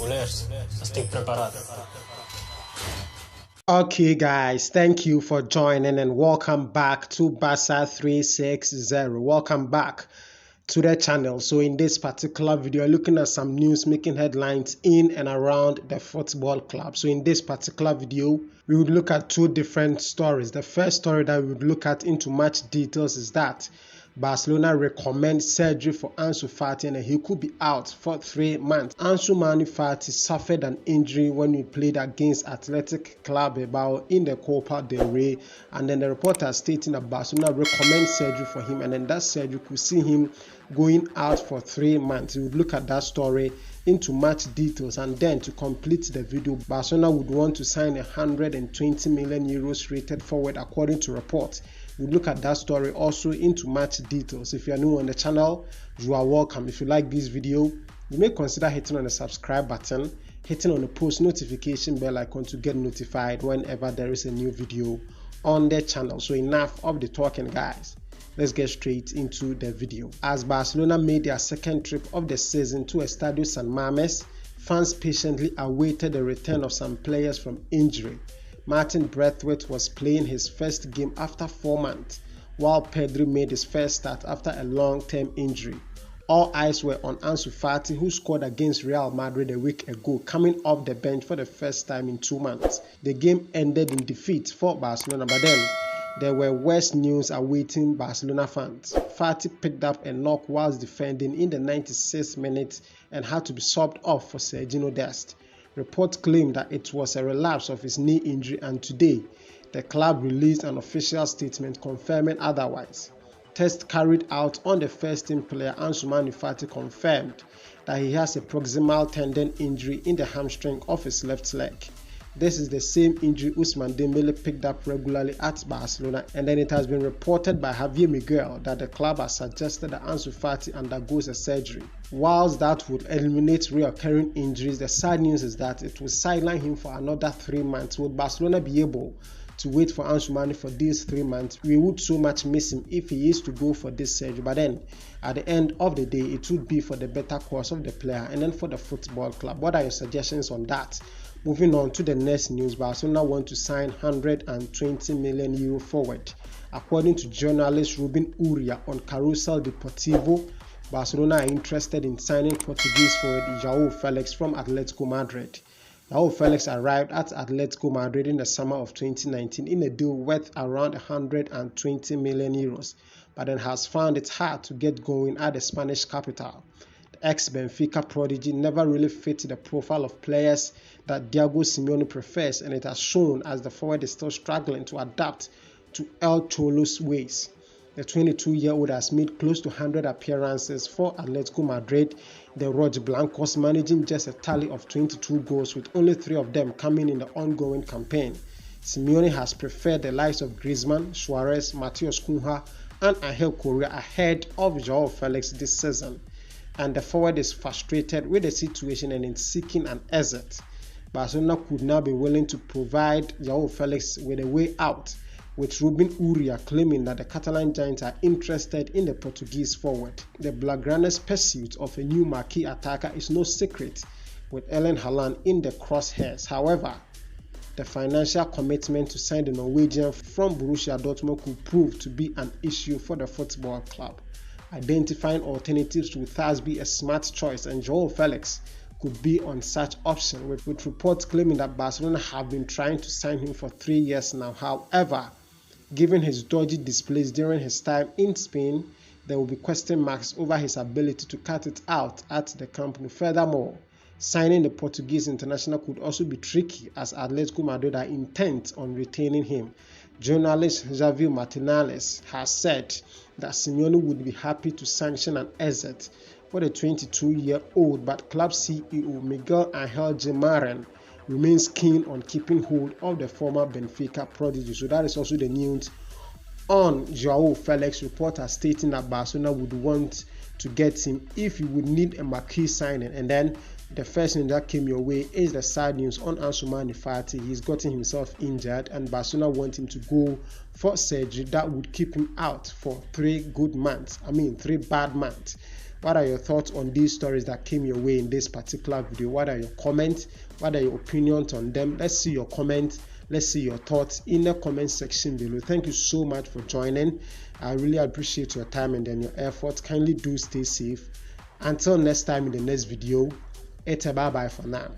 Mulheres, estic preparado. Okay, guys, thank you for joining and welcome back to Barca 360. Welcome back to the channel. So in this particular video, looking at some news making headlines in and around the football club. So in this particular video, we would look at two different stories. The first story that we would look at into much details is that Barcelona recommends surgery for Ansu Fati and he could be out for 3 months. Ansu Fati suffered an injury when he played against Athletic Club Bilbao in the Copa del Rey, and then the reporter stating that Barcelona recommends surgery for him, and then that surgery could see him going out for 3 months. We would look at that story into much details, and then to complete the video, Barcelona would want to sign a 120 million euros rated forward according to reports. We'll look at that story also into much details. If you are new on the channel, you are welcome. If you like this video, you may consider hitting on the subscribe button, hitting on the post notification bell icon to get notified whenever there is a new video on the channel. So enough of the talking, guys. Let's get straight into the video. As Barcelona made their second trip of the season to Estadio San Mamés, fans patiently awaited the return of some players from injury. Martin Braithwaite was playing his first game after 4 months, while Pedri made his first start after a long-term injury. All eyes were on Ansu Fati, who scored against Real Madrid a week ago, coming off the bench for the first time in 2 months. The game ended in defeat for Barcelona, but then there were worse news awaiting Barcelona fans. Fati picked up a knock whilst defending in the 96th minute and had to be subbed off for Sergio Dest. Reports claim that it was a relapse of his knee injury, and today the club released an official statement confirming otherwise. Tests carried out on the first team player Ansu Fati confirmed that he has a proximal tendon injury in the hamstring of his left leg. This is the same injury Ousmane Dembele picked up regularly at Barcelona, and then it has been reported by Javier Miguel that the club has suggested that Ansu Fati undergoes a surgery. Whilst that would eliminate recurring injuries, the sad news is that it will sideline him for another 3 months. Would Barcelona be able to wait for Ansu Fati for these 3 months? We would so much miss him if he is to go for this surgery, but then at the end of the day, it would be for the better course of the player and then for the football club. What are your suggestions on that? Moving on to the next news, Barcelona want to sign 120 million euro forward. According to journalist Ruben Uria on Carousel Deportivo, Barcelona are interested in signing Portuguese forward João Felix from Atletico Madrid. João Felix arrived at Atletico Madrid in the summer of 2019 in a deal worth around 120 million euros, but then has found it hard to get going at the Spanish capital. The ex-Benfica prodigy never really fit the profile of players that Diego Simeone prefers, and it has shown as the forward is still struggling to adapt to El Cholo's ways. The 22-year-old has made close to 100 appearances for Atletico Madrid, the Rojiblancos managing just a tally of 22 goals, with only 3 of them coming in the ongoing campaign. Simeone has preferred the likes of Griezmann, Suarez, Matheus Cunha and Angel Correa ahead of João Felix this season, and the forward is frustrated with the situation and is seeking an exit. Barcelona could now be willing to provide João Felix with a way out, with Ruben Uria claiming that the Catalan Giants are interested in the Portuguese forward. The Blaugrana's pursuit of a new marquee attacker is no secret, with Erling Haaland in the crosshairs. However, the financial commitment to sign the Norwegian from Borussia Dortmund could prove to be an issue for the football club. Identifying alternatives would thus be a smart choice, and João Felix could be on such option, with reports claiming that Barcelona have been trying to sign him for 3 years now. However, given his dodgy displays during his time in Spain, there will be question marks over his ability to cut it out at the Camp Nou. Furthermore, signing the Portuguese international could also be tricky, as Atletico Madrid are intent on retaining him. Journalist Javier Martinez has said that Simeone would be happy to sanction an exit for the 22-year-old, but club CEO Miguel Angel Gemaren remains keen on keeping hold of the former Benfica prodigy. So that is also the news on João Felix. Reporters stating that Barcelona would want to get him if he would need a marquee signing. And then the first thing that came your way is the sad news on Ansu Fati. He's gotten himself injured, and Barcelona want him to go for surgery that would keep him out for 3 bad months. What are your thoughts on these stories that came your way in this particular video? What are your comments? What are your opinions on them? Let's see your comments. Let's see your thoughts in the comment section below. Thank you so much for joining. I really appreciate your time and then your effort. Kindly do stay safe. Until next time in the next video, it's a bye-bye for now.